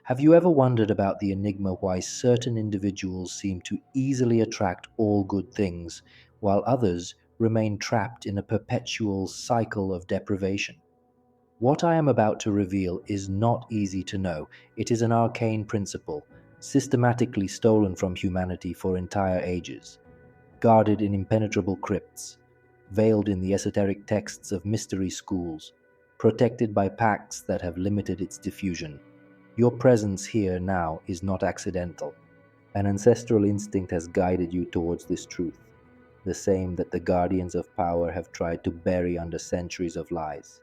Have you ever wondered about the enigma why certain individuals seem to easily attract all good things, while others remain trapped in a perpetual cycle of deprivation? What I am about to reveal is not easy to know. It is an arcane principle, systematically stolen from humanity for entire ages, guarded in impenetrable crypts, veiled in the esoteric texts of mystery schools, protected by pacts that have limited its diffusion. Your presence here now is not accidental. An ancestral instinct has guided you towards this truth, the same that the guardians of power have tried to bury under centuries of lies.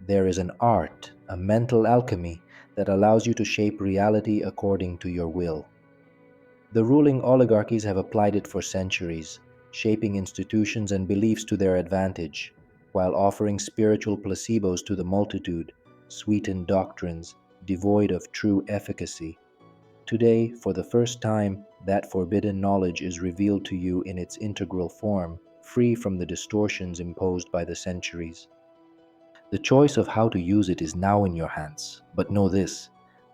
There is an art, a mental alchemy, that allows you to shape reality according to your will. The ruling oligarchies have applied it for centuries, shaping institutions and beliefs to their advantage, while offering spiritual placebos to the multitude, sweetened doctrines devoid of true efficacy. Today, for the first time, that forbidden knowledge is revealed to you in its integral form, free from the distortions imposed by the centuries. The choice of how to use it is now in your hands, but know this: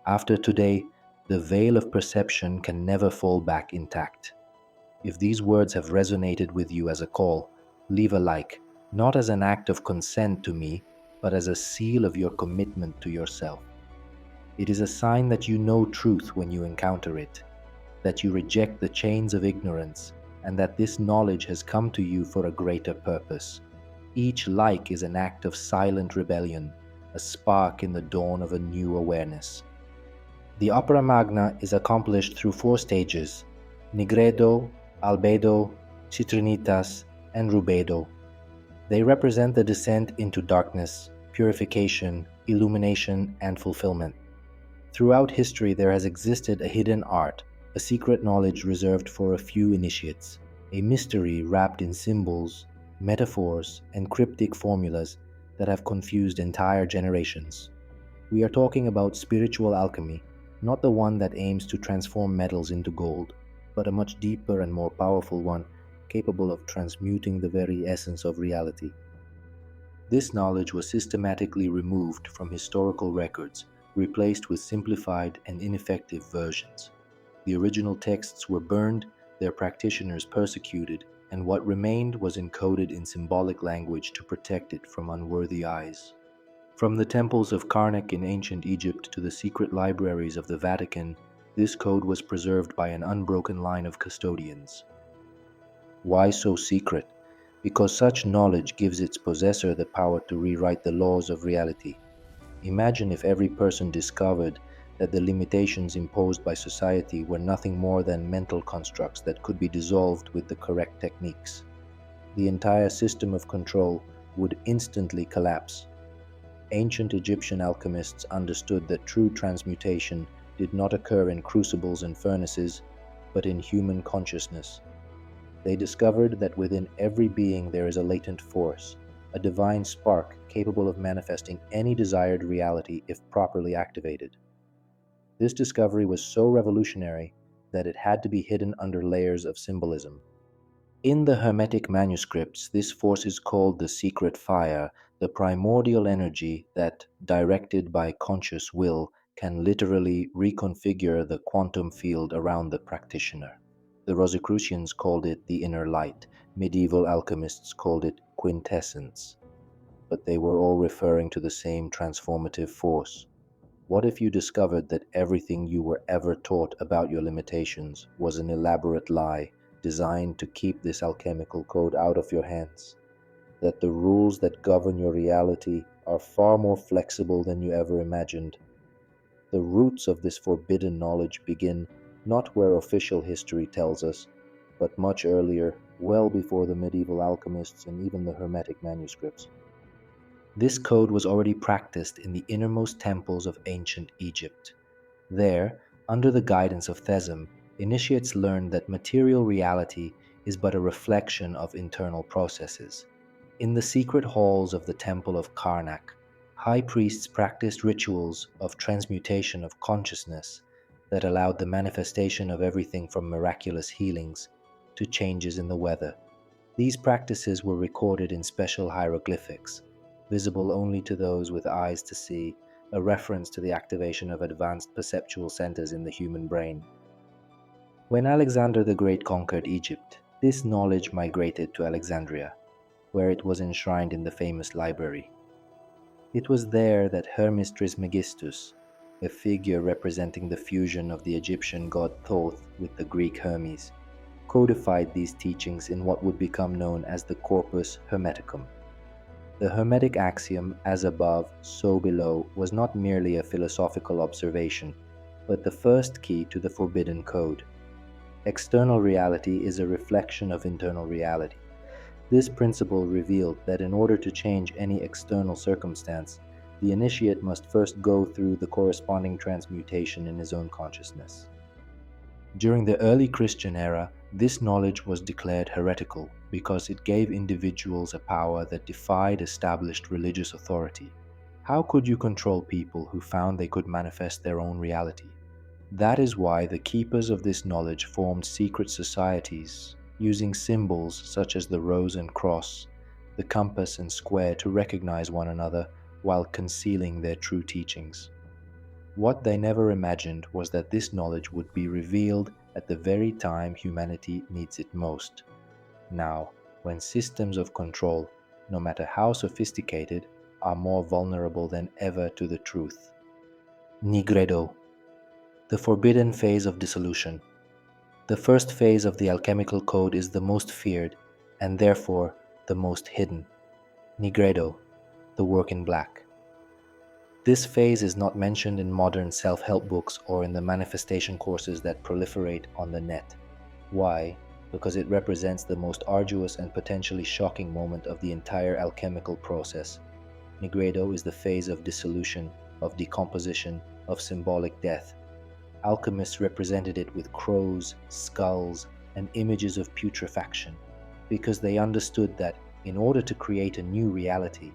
after today, the veil of perception can never fall back intact. If these words have resonated with you as a call, leave a like, not as an act of consent to me, but as a seal of your commitment to yourself. It is a sign that you know truth when you encounter it, that you reject the chains of ignorance, and that this knowledge has come to you for a greater purpose. Each like is an act of silent rebellion, a spark in the dawn of a new awareness. The opera magna is accomplished through four stages: nigredo, albedo, citrinitas, and rubedo. They represent the descent into darkness, purification, illumination, and fulfillment. Throughout history, there has existed a hidden art, a secret knowledge reserved for a few initiates, a mystery wrapped in symbols, metaphors, and cryptic formulas that have confused entire generations. We are talking about spiritual alchemy, not the one that aims to transform metals into gold, but a much deeper and more powerful one, capable of transmuting the very essence of reality. This knowledge was systematically removed from historical records, replaced with simplified and ineffective versions. The original texts were burned, their practitioners persecuted, and what remained was encoded in symbolic language to protect it from unworthy eyes. From the temples of Karnak in ancient Egypt to the secret libraries of the Vatican, this code was preserved by an unbroken line of custodians. Why so secret? Because such knowledge gives its possessor the power to rewrite the laws of reality. Imagine if every person discovered that the limitations imposed by society were nothing more than mental constructs that could be dissolved with the correct techniques. The entire system of control would instantly collapse. Ancient Egyptian alchemists understood that true transmutation did not occur in crucibles and furnaces, but in human consciousness. They discovered that within every being there is a latent force, a divine spark capable of manifesting any desired reality if properly activated. This discovery was so revolutionary that it had to be hidden under layers of symbolism. In the Hermetic manuscripts, this force is called the secret fire, the primordial energy that, directed by conscious will, can literally reconfigure the quantum field around the practitioner. The Rosicrucians called it the inner light, medieval alchemists called it quintessence, but they were all referring to the same transformative force. What if you discovered that everything you were ever taught about your limitations was an elaborate lie designed to keep this alchemical code out of your hands? That the rules that govern your reality are far more flexible than you ever imagined? The roots of this forbidden knowledge begin not where official history tells us, but much earlier, well before the medieval alchemists and even the Hermetic manuscripts. This code was already practiced in the innermost temples of ancient Egypt. There, under the guidance of Thesm, initiates learned that material reality is but a reflection of internal processes. In the secret halls of the Temple of Karnak, high priests practiced rituals of transmutation of consciousness that allowed the manifestation of everything from miraculous healings to changes in the weather. These practices were recorded in special hieroglyphics, visible only to those with eyes to see, a reference to the activation of advanced perceptual centers in the human brain. When Alexander the Great conquered Egypt, this knowledge migrated to Alexandria, where it was enshrined in the famous library. It was there that Hermes Trismegistus, a figure representing the fusion of the Egyptian god Thoth with the Greek Hermes, codified these teachings in what would become known as the Corpus Hermeticum. The Hermetic axiom, as above, so below, was not merely a philosophical observation, but the first key to the forbidden code. External reality is a reflection of internal reality. This principle revealed that in order to change any external circumstance, the initiate must first go through the corresponding transmutation in his own consciousness. During the early Christian era, this knowledge was declared heretical because it gave individuals a power that defied established religious authority. How could you control people who found they could manifest their own reality? That is why the keepers of this knowledge formed secret societies, using symbols such as the rose and cross, the compass and square to recognize one another while concealing their true teachings. What they never imagined was that this knowledge would be revealed at the very time humanity needs it most. Now, when systems of control, no matter how sophisticated, are more vulnerable than ever to the truth. Nigredo, the forbidden phase of dissolution. The first phase of the alchemical code is the most feared, and therefore the most hidden. Nigredo, the work in black. This phase is not mentioned in modern self-help books or in the manifestation courses that proliferate on the net. Why? Because it represents the most arduous and potentially shocking moment of the entire alchemical process. Nigredo is the phase of dissolution, of decomposition, of symbolic death. Alchemists represented it with crows, skulls, and images of putrefaction, because they understood that, in order to create a new reality,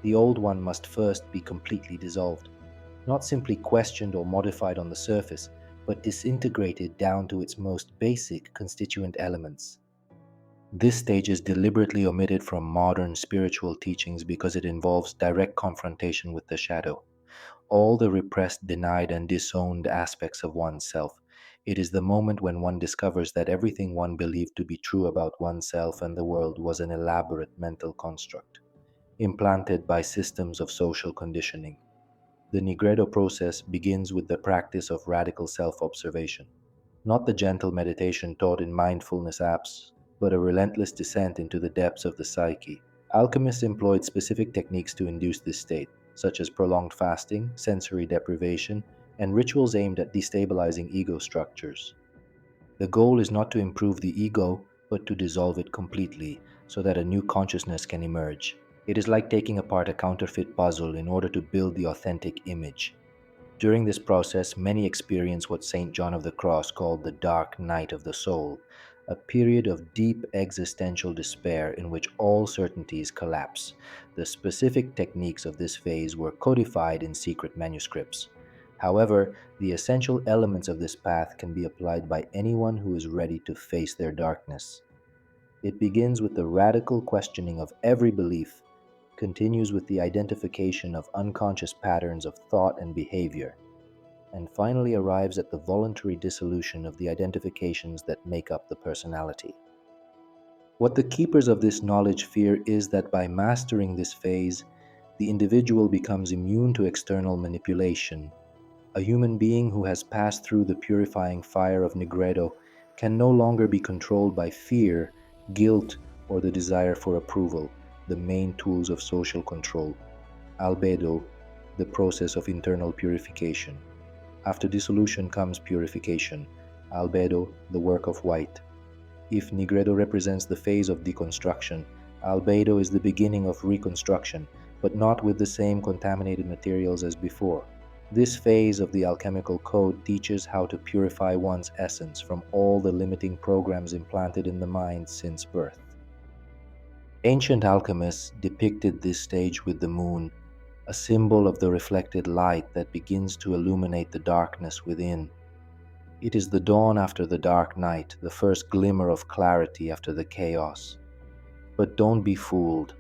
the old one must first be completely dissolved, not simply questioned or modified on the surface, but disintegrated down to its most basic constituent elements. This stage is deliberately omitted from modern spiritual teachings because it involves direct confrontation with the shadow, all the repressed, denied, and disowned aspects of oneself. It is the moment when one discovers that everything one believed to be true about oneself and the world was an elaborate mental construct, implanted by systems of social conditioning. The Nigredo process begins with the practice of radical self-observation, not the gentle meditation taught in mindfulness apps, but a relentless descent into the depths of the psyche. Alchemists employed specific techniques to induce this state, such as prolonged fasting, sensory deprivation, and rituals aimed at destabilizing ego structures. The goal is not to improve the ego, but to dissolve it completely, so that a new consciousness can emerge. It is like taking apart a counterfeit puzzle in order to build the authentic image. During this process, many experience what St. John of the Cross called the dark night of the soul, a period of deep existential despair in which all certainties collapse. The specific techniques of this phase were codified in secret manuscripts. However, the essential elements of this path can be applied by anyone who is ready to face their darkness. It begins with the radical questioning of every belief, continues with the identification of unconscious patterns of thought and behavior, and finally arrives at the voluntary dissolution of the identifications that make up the personality. What the keepers of this knowledge fear is that by mastering this phase, the individual becomes immune to external manipulation. A human being who has passed through the purifying fire of Nigredo can no longer be controlled by fear, guilt, or the desire for approval, the main tools of social control. Albedo, the process of internal purification. After dissolution comes purification. Albedo, the work of white. If Nigredo represents the phase of deconstruction, Albedo is the beginning of reconstruction, but not with the same contaminated materials as before. This phase of the alchemical code teaches how to purify one's essence from all the limiting programs implanted in the mind since birth. Ancient alchemists depicted this stage with the moon, a symbol of the reflected light that begins to illuminate the darkness within. It is the dawn after the dark night, the first glimmer of clarity after the chaos. But don't be fooled.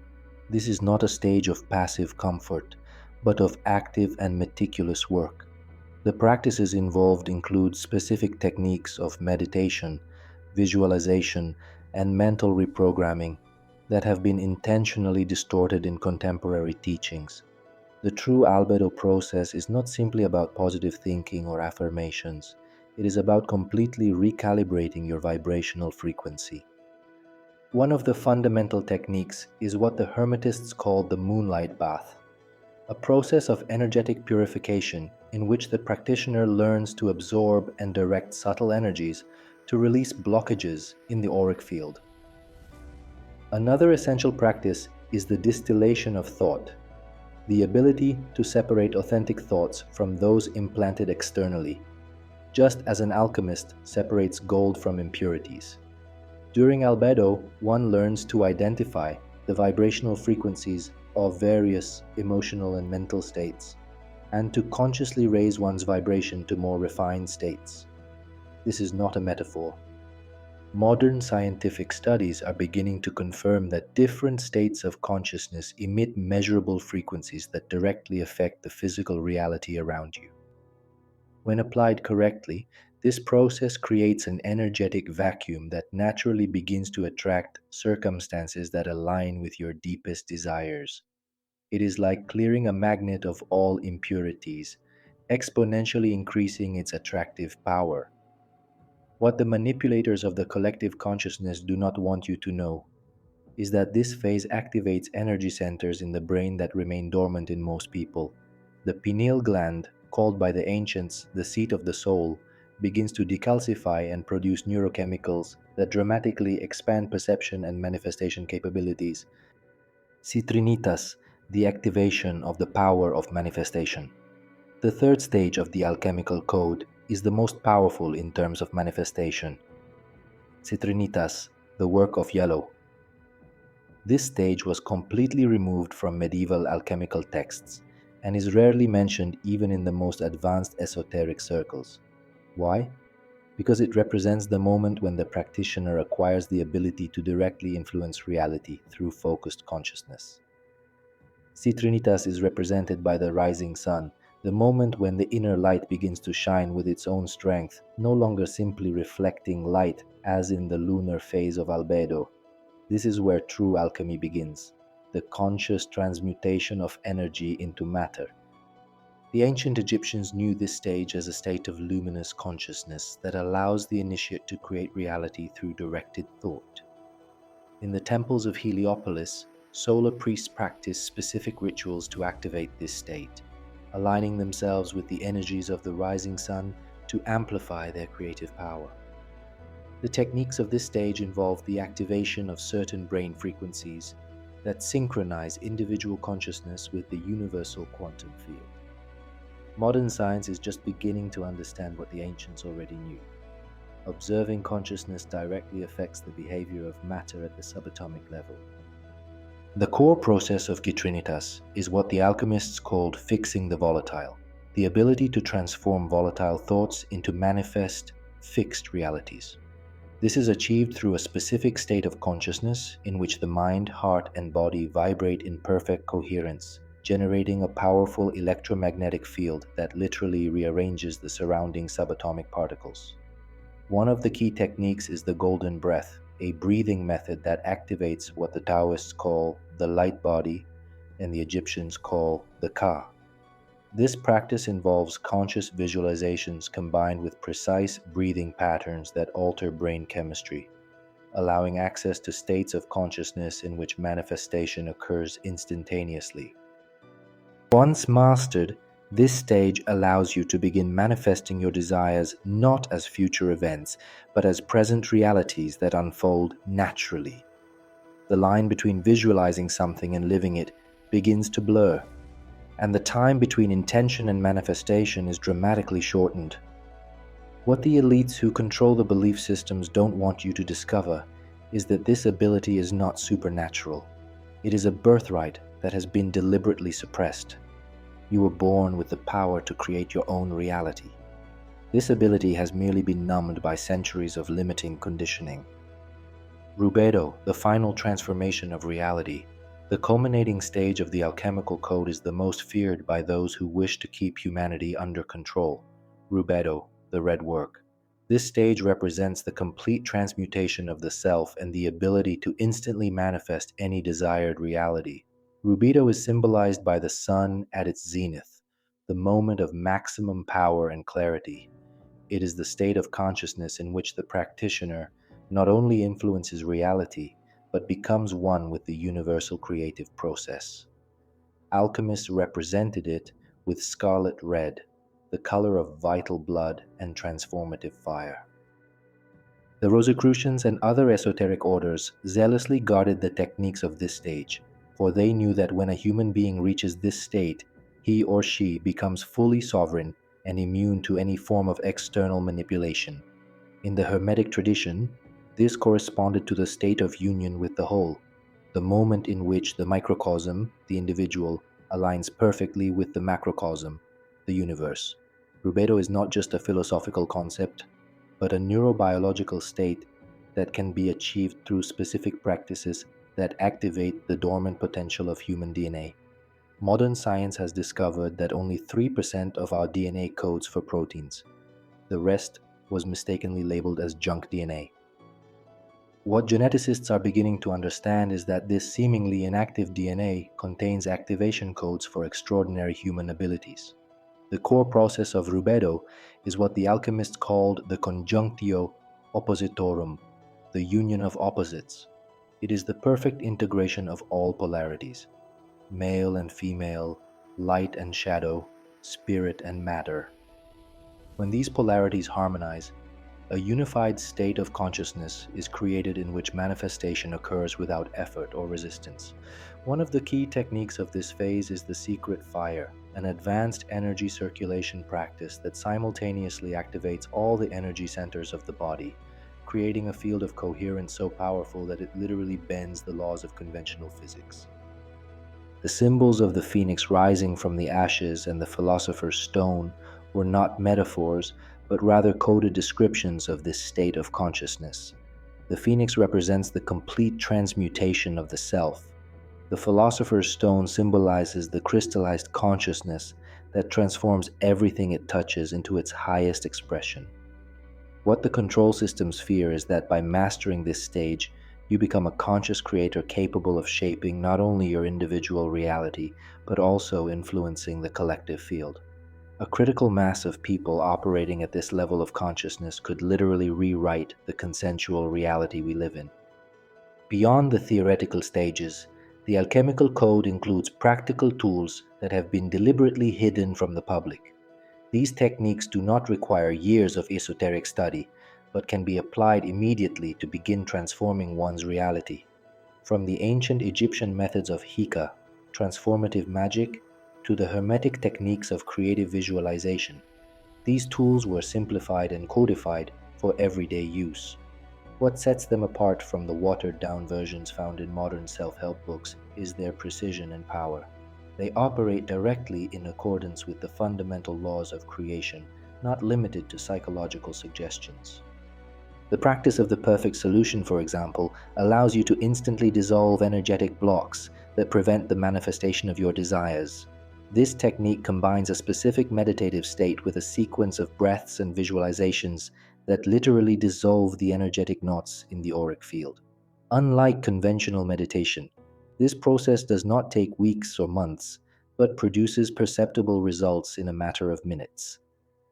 This is not a stage of passive comfort, but of active and meticulous work. The practices involved include specific techniques of meditation, visualization, and mental reprogramming that have been intentionally distorted in contemporary teachings. The true albedo process is not simply about positive thinking or affirmations. It is about completely recalibrating your vibrational frequency. One of the fundamental techniques is what the Hermetists call the moonlight bath, a process of energetic purification in which the practitioner learns to absorb and direct subtle energies to release blockages in the auric field. Another essential practice is the distillation of thought, the ability to separate authentic thoughts from those implanted externally, just as an alchemist separates gold from impurities. During albedo, one learns to identify the vibrational frequencies of various emotional and mental states, and to consciously raise one's vibration to more refined states. This is not a metaphor. Modern scientific studies are beginning to confirm that different states of consciousness emit measurable frequencies that directly affect the physical reality around you. When applied correctly, this process creates an energetic vacuum that naturally begins to attract circumstances that align with your deepest desires. It is like clearing a magnet of all impurities, exponentially increasing its attractive power. What the manipulators of the collective consciousness do not want you to know is that this phase activates energy centers in the brain that remain dormant in most people. The pineal gland, called by the ancients the seat of the soul, begins to decalcify and produce neurochemicals that dramatically expand perception and manifestation capabilities. Citrinitas, the activation of the power of manifestation. The third stage of the alchemical code is the most powerful in terms of manifestation. Citrinitas, the work of yellow. This stage was completely removed from medieval alchemical texts and is rarely mentioned even in the most advanced esoteric circles. Why? Because it represents the moment when the practitioner acquires the ability to directly influence reality through focused consciousness. Citrinitas is represented by the rising sun, the moment when the inner light begins to shine with its own strength, no longer simply reflecting light as in the lunar phase of albedo. This is where true alchemy begins, the conscious transmutation of energy into matter. The ancient Egyptians knew this stage as a state of luminous consciousness that allows the initiate to create reality through directed thought. In the temples of Heliopolis, solar priests practiced specific rituals to activate this state, aligning themselves with the energies of the rising sun to amplify their creative power. The techniques of this stage involve the activation of certain brain frequencies that synchronize individual consciousness with the universal quantum field. Modern science is just beginning to understand what the ancients already knew. Observing consciousness directly affects the behavior of matter at the subatomic level. The core process of Citrinitas is what the alchemists called fixing the volatile, the ability to transform volatile thoughts into manifest, fixed realities. This is achieved through a specific state of consciousness in which the mind, heart, and body vibrate in perfect coherence, generating a powerful electromagnetic field that literally rearranges the surrounding subatomic particles. One of the key techniques is the golden breath, a breathing method that activates what the Taoists call the light body and the Egyptians call the Ka. This practice involves conscious visualizations combined with precise breathing patterns that alter brain chemistry, allowing access to states of consciousness in which manifestation occurs instantaneously. Once mastered, this stage allows you to begin manifesting your desires not as future events, but as present realities that unfold naturally. The line between visualizing something and living it begins to blur, and the time between intention and manifestation is dramatically shortened. What the elites who control the belief systems don't want you to discover is that this ability is not supernatural. It is a birthright that has been deliberately suppressed. You were born with the power to create your own reality. This ability has merely been numbed by centuries of limiting conditioning. Rubedo, the final transformation of reality, The culminating stage of the alchemical code is the most feared by those who wish to keep humanity under control. Rubedo, the red work. This stage represents the complete transmutation of the self and the ability to instantly manifest any desired reality. Rubedo is symbolized by the sun at its zenith, the moment of maximum power and clarity. It is the state of consciousness in which the practitioner not only influences reality, but becomes one with the universal creative process. Alchemists represented it with scarlet red, the color of vital blood and transformative fire. The Rosicrucians and other esoteric orders zealously guarded the techniques of this stage, for they knew that when a human being reaches this state, he or she becomes fully sovereign and immune to any form of external manipulation. In the Hermetic tradition, this corresponded to the state of union with the whole, the moment in which the microcosm, the individual, aligns perfectly with the macrocosm, the universe. Rubedo is not just a philosophical concept, but a neurobiological state that can be achieved through specific practices that activate the dormant potential of human DNA. Modern science has discovered that only 3% of our DNA codes for proteins. The rest was mistakenly labeled as junk DNA. What geneticists are beginning to understand is that this seemingly inactive DNA contains activation codes for extraordinary human abilities. The core process of Rubedo is what the alchemists called the conjunctio oppositorum, the union of opposites. It is the perfect integration of all polarities, male and female, light and shadow, spirit and matter. When these polarities harmonize, a unified state of consciousness is created in which manifestation occurs without effort or resistance. One of the key techniques of this phase is the secret fire, an advanced energy circulation practice that simultaneously activates all the energy centers of the body, creating a field of coherence so powerful that it literally bends the laws of conventional physics. The symbols of the phoenix rising from the ashes and the philosopher's stone were not metaphors, but rather coded descriptions of this state of consciousness. The phoenix represents the complete transmutation of the self. The philosopher's stone symbolizes the crystallized consciousness that transforms everything it touches into its highest expression. What the control systems fear is that by mastering this stage, you become a conscious creator capable of shaping not only your individual reality, but also influencing the collective field. A critical mass of people operating at this level of consciousness could literally rewrite the consensual reality we live in. Beyond the theoretical stages, the alchemical code includes practical tools that have been deliberately hidden from the public. These techniques do not require years of esoteric study, but can be applied immediately to begin transforming one's reality. From the ancient Egyptian methods of Hika, transformative magic, to the Hermetic techniques of creative visualization, these tools were simplified and codified for everyday use. What sets them apart from the watered-down versions found in modern self-help books is their precision and power. They operate directly in accordance with the fundamental laws of creation, not limited to psychological suggestions. The practice of the perfect solution, for example, allows you to instantly dissolve energetic blocks that prevent the manifestation of your desires. This technique combines a specific meditative state with a sequence of breaths and visualizations that literally dissolve the energetic knots in the auric field. Unlike conventional meditation, this process does not take weeks or months, but produces perceptible results in a matter of minutes.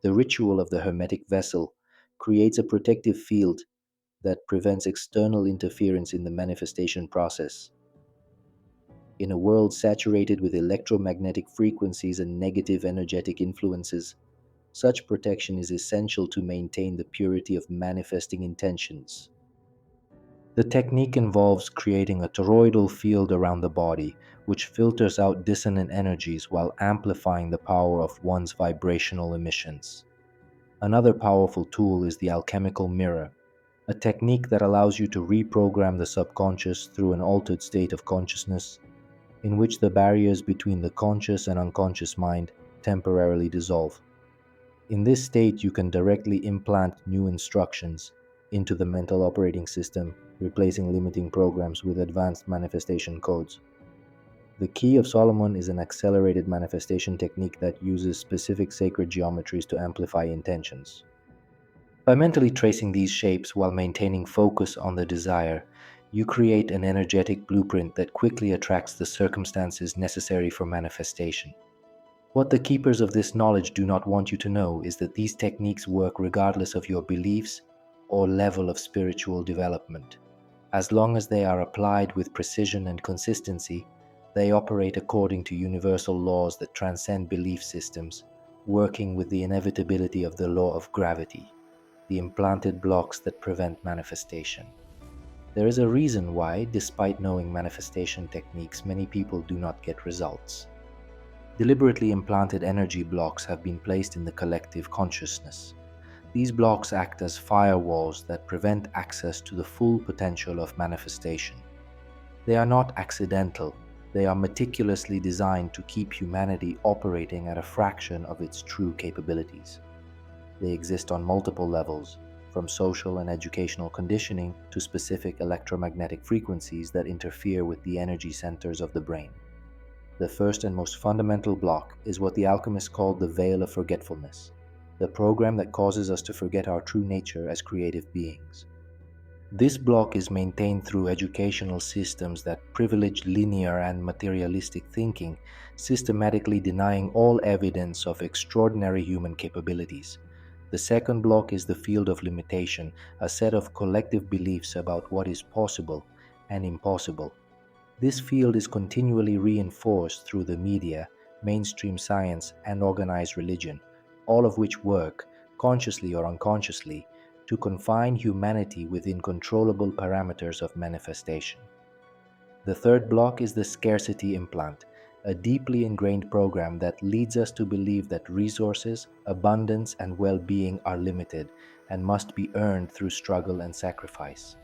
The ritual of the hermetic vessel creates a protective field that prevents external interference in the manifestation process. In a world saturated with electromagnetic frequencies and negative energetic influences, such protection is essential to maintain the purity of manifesting intentions. The technique involves creating a toroidal field around the body, which filters out dissonant energies while amplifying the power of one's vibrational emissions. Another powerful tool is the alchemical mirror, a technique that allows you to reprogram the subconscious through an altered state of consciousness, in which the barriers between the conscious and unconscious mind temporarily dissolve. In this state, you can directly implant new instructions into the mental operating system, replacing limiting programs with advanced manifestation codes. The Key of Solomon is an accelerated manifestation technique that uses specific sacred geometries to amplify intentions. By mentally tracing these shapes while maintaining focus on the desire, you create an energetic blueprint that quickly attracts the circumstances necessary for manifestation. What the keepers of this knowledge do not want you to know is that these techniques work regardless of your beliefs or level of spiritual development. As long as they are applied with precision and consistency, they operate according to universal laws that transcend belief systems, working with the inevitability of the law of gravity, the implanted blocks that prevent manifestation. There is a reason why, despite knowing manifestation techniques, many people do not get results. Deliberately implanted energy blocks have been placed in the collective consciousness. These blocks act as firewalls that prevent access to the full potential of manifestation. They are not accidental, they are meticulously designed to keep humanity operating at a fraction of its true capabilities. They exist on multiple levels, from social and educational conditioning to specific electromagnetic frequencies that interfere with the energy centers of the brain. The first and most fundamental block is what the alchemists called the veil of forgetfulness, the program that causes us to forget our true nature as creative beings. This block is maintained through educational systems that privilege linear and materialistic thinking, systematically denying all evidence of extraordinary human capabilities. The second block is the field of limitation, a set of collective beliefs about what is possible and impossible. This field is continually reinforced through the media, mainstream science, and organized religion, all of which work, consciously or unconsciously, to confine humanity within controllable parameters of manifestation. The third block is the scarcity implant, a deeply ingrained program that leads us to believe that resources, abundance, and well-being are limited and must be earned through struggle and sacrifice.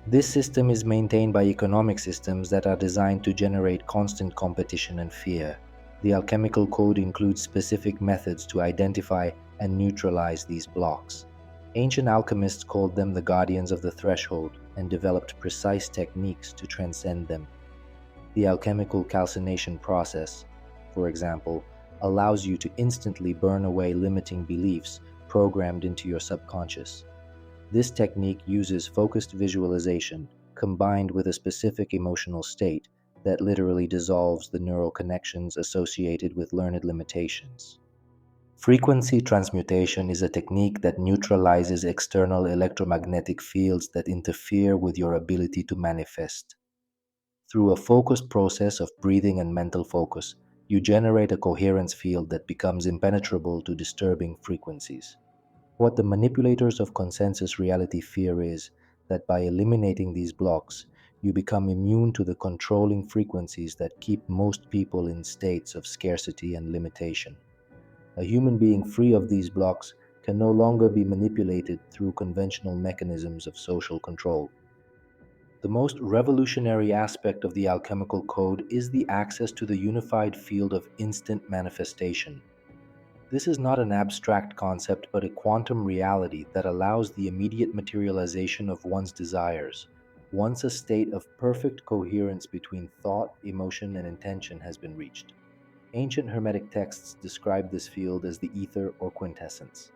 This system is maintained by economic systems that are designed to generate constant competition and fear. The alchemical code includes specific methods to identify and neutralize these blocks. Ancient alchemists called them the guardians of the threshold and developed precise techniques to transcend them. The alchemical calcination process, for example, allows you to instantly burn away limiting beliefs programmed into your subconscious. This technique uses focused visualization combined with a specific emotional state that literally dissolves the neural connections associated with learned limitations. Frequency transmutation is a technique that neutralizes external electromagnetic fields that interfere with your ability to manifest. Through a focused process of breathing and mental focus, you generate a coherence field that becomes impenetrable to disturbing frequencies. What the manipulators of consensus reality fear is that by eliminating these blocks, you become immune to the controlling frequencies that keep most people in states of scarcity and limitation. A human being free of these blocks can no longer be manipulated through conventional mechanisms of social control. The most revolutionary aspect of the alchemical code is the access to the unified field of instant manifestation. This is not an abstract concept but a quantum reality that allows the immediate materialization of one's desires, once a state of perfect coherence between thought, emotion, and intention has been reached. Ancient Hermetic texts describe this field as the ether or quintessence,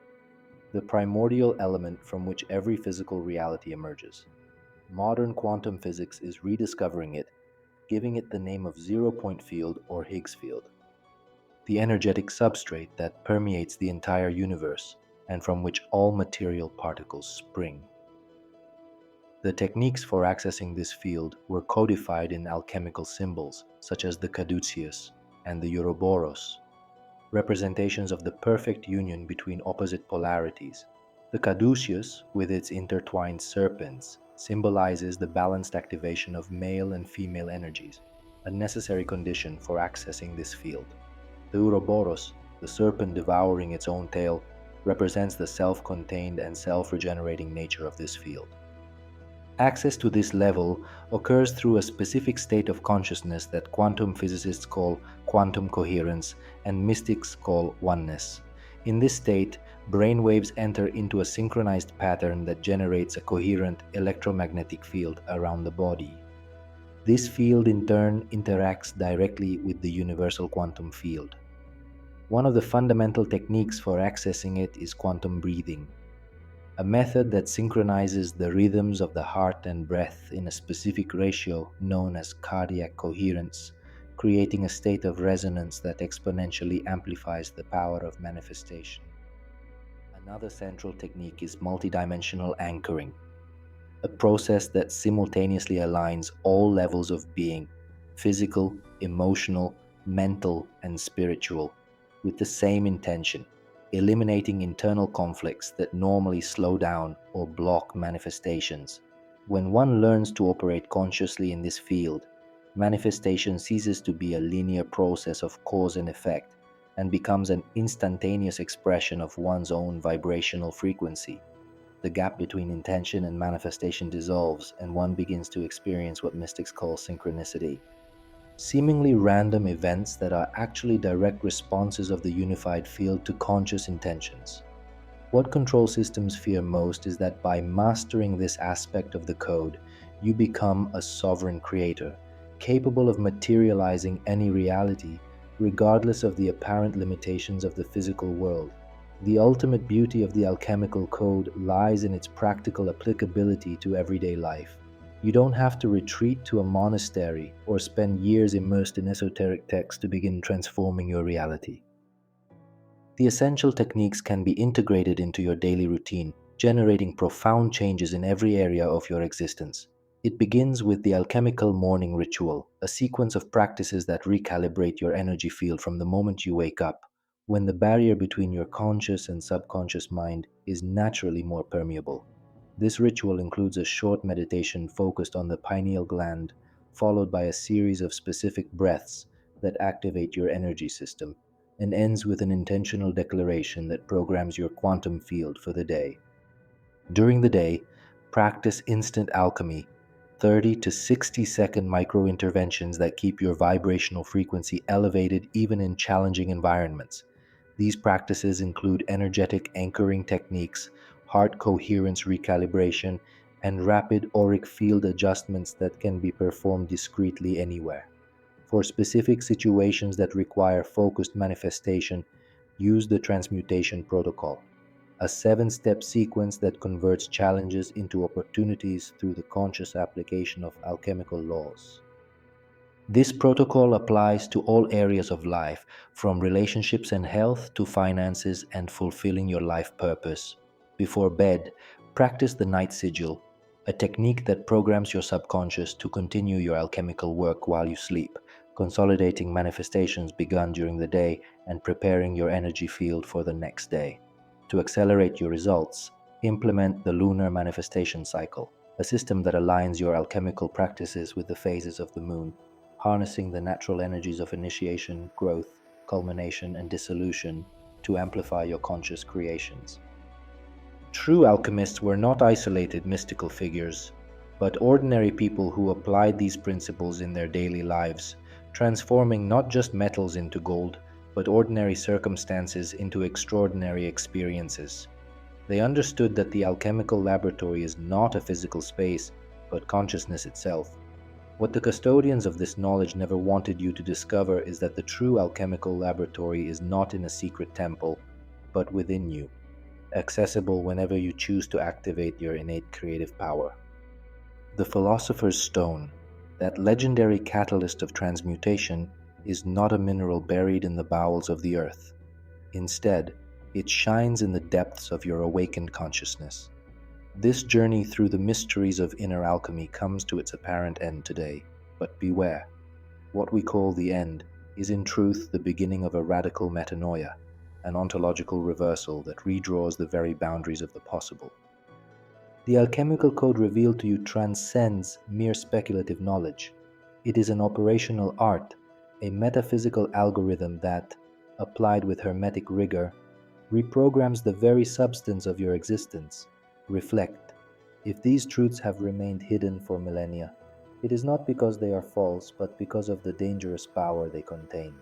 the primordial element from which every physical reality emerges. Modern quantum physics is rediscovering it, giving it the name of zero-point field or Higgs field, the energetic substrate that permeates the entire universe and from which all material particles spring. The techniques for accessing this field were codified in alchemical symbols such as the caduceus and the Ouroboros, representations of the perfect union between opposite polarities. The caduceus, with its intertwined serpents, symbolizes the balanced activation of male and female energies, a necessary condition for accessing this field. The Ouroboros, the serpent devouring its own tail, represents the self-contained and self-regenerating nature of this field. Access to this level occurs through a specific state of consciousness that quantum physicists call quantum coherence and mystics call oneness. In this state, brainwaves enter into a synchronized pattern that generates a coherent electromagnetic field around the body. This field in turn interacts directly with the universal quantum field. One of the fundamental techniques for accessing it is quantum breathing, a method that synchronizes the rhythms of the heart and breath in a specific ratio known as cardiac coherence, creating a state of resonance that exponentially amplifies the power of manifestation. Another central technique is multidimensional anchoring, a process that simultaneously aligns all levels of being, physical, emotional, mental, and spiritual, with the same intention, eliminating internal conflicts that normally slow down or block manifestations. When one learns to operate consciously in this field, manifestation ceases to be a linear process of cause and effect and becomes an instantaneous expression of one's own vibrational frequency. The gap between intention and manifestation dissolves, and one begins to experience what mystics call synchronicity. Seemingly random events that are actually direct responses of the unified field to conscious intentions. What control systems fear most is that by mastering this aspect of the code, you become a sovereign creator, capable of materializing any reality, regardless of the apparent limitations of the physical world. The ultimate beauty of the alchemical code lies in its practical applicability to everyday life. You don't have to retreat to a monastery or spend years immersed in esoteric texts to begin transforming your reality. The essential techniques can be integrated into your daily routine, generating profound changes in every area of your existence. It begins with the alchemical morning ritual, a sequence of practices that recalibrate your energy field from the moment you wake up, when the barrier between your conscious and subconscious mind is naturally more permeable. This ritual includes a short meditation focused on the pineal gland, followed by a series of specific breaths that activate your energy system, and ends with an intentional declaration that programs your quantum field for the day. During the day, practice instant alchemy, 30 to 60-second micro interventions that keep your vibrational frequency elevated even in challenging environments. These practices include energetic anchoring techniques, heart coherence recalibration, and rapid auric field adjustments that can be performed discreetly anywhere. For specific situations that require focused manifestation, use the transmutation protocol, a 7-step sequence that converts challenges into opportunities through the conscious application of alchemical laws. This protocol applies to all areas of life, from relationships and health to finances and fulfilling your life purpose. Before bed, practice the night sigil, a technique that programs your subconscious to continue your alchemical work while you sleep, consolidating manifestations begun during the day and preparing your energy field for the next day. To accelerate your results, implement the lunar manifestation cycle, a system that aligns your alchemical practices with the phases of the moon, harnessing the natural energies of initiation, growth, culmination, and dissolution to amplify your conscious creations. True alchemists were not isolated mystical figures, but ordinary people who applied these principles in their daily lives, transforming not just metals into gold, but ordinary circumstances into extraordinary experiences. They understood that the alchemical laboratory is not a physical space, but consciousness itself. What the custodians of this knowledge never wanted you to discover is that the true alchemical laboratory is not in a secret temple, but within you, accessible whenever you choose to activate your innate creative power. The Philosopher's Stone, that legendary catalyst of transmutation, is not a mineral buried in the bowels of the earth. Instead, it shines in the depths of your awakened consciousness. This journey through the mysteries of inner alchemy comes to its apparent end today, but beware. What we call the end is in truth the beginning of a radical metanoia, an ontological reversal that redraws the very boundaries of the possible. The alchemical code revealed to you transcends mere speculative knowledge. It is an operational art, a metaphysical algorithm that, applied with hermetic rigor, reprograms the very substance of your existence. Reflect. If these truths have remained hidden for millennia, it is not because they are false, but because of the dangerous power they contain.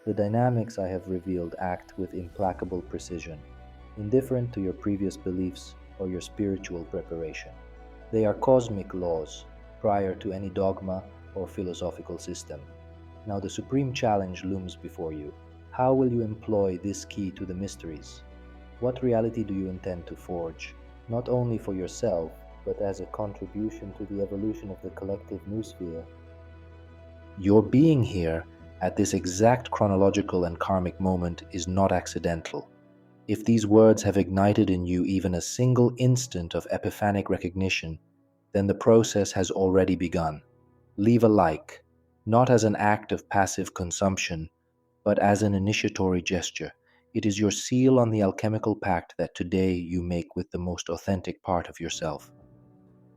The dynamics I have revealed act with implacable precision, indifferent to your previous beliefs or your spiritual preparation. They are cosmic laws, prior to any dogma or philosophical system. Now the supreme challenge looms before you. How will you employ this key to the mysteries? What reality do you intend to forge, not only for yourself, but as a contribution to the evolution of the collective noosphere? Your being here at this exact chronological and karmic moment is not accidental. If these words have ignited in you even a single instant of epiphanic recognition, then the process has already begun. Leave a like, not as an act of passive consumption, but as an initiatory gesture. It is your seal on the alchemical pact that today you make with the most authentic part of yourself.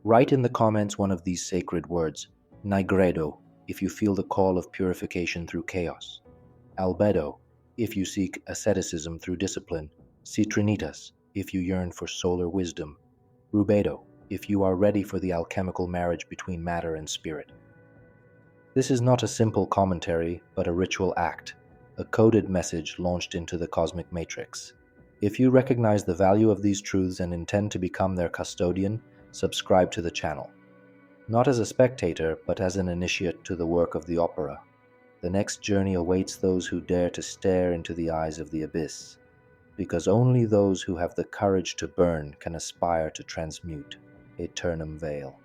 Write in the comments one of these sacred words, Nigredo, if you feel the call of purification through chaos. Albedo, if you seek asceticism through discipline. Citrinitas, if you yearn for solar wisdom. Rubedo, if you are ready for the alchemical marriage between matter and spirit. This is not a simple commentary, but a ritual act, a coded message launched into the cosmic matrix. If you recognize the value of these truths and intend to become their custodian, subscribe to the channel. Not as a spectator, but as an initiate to the work of the opera. The next journey awaits those who dare to stare into the eyes of the abyss, because only those who have the courage to burn can aspire to transmute. Aeternum Veil.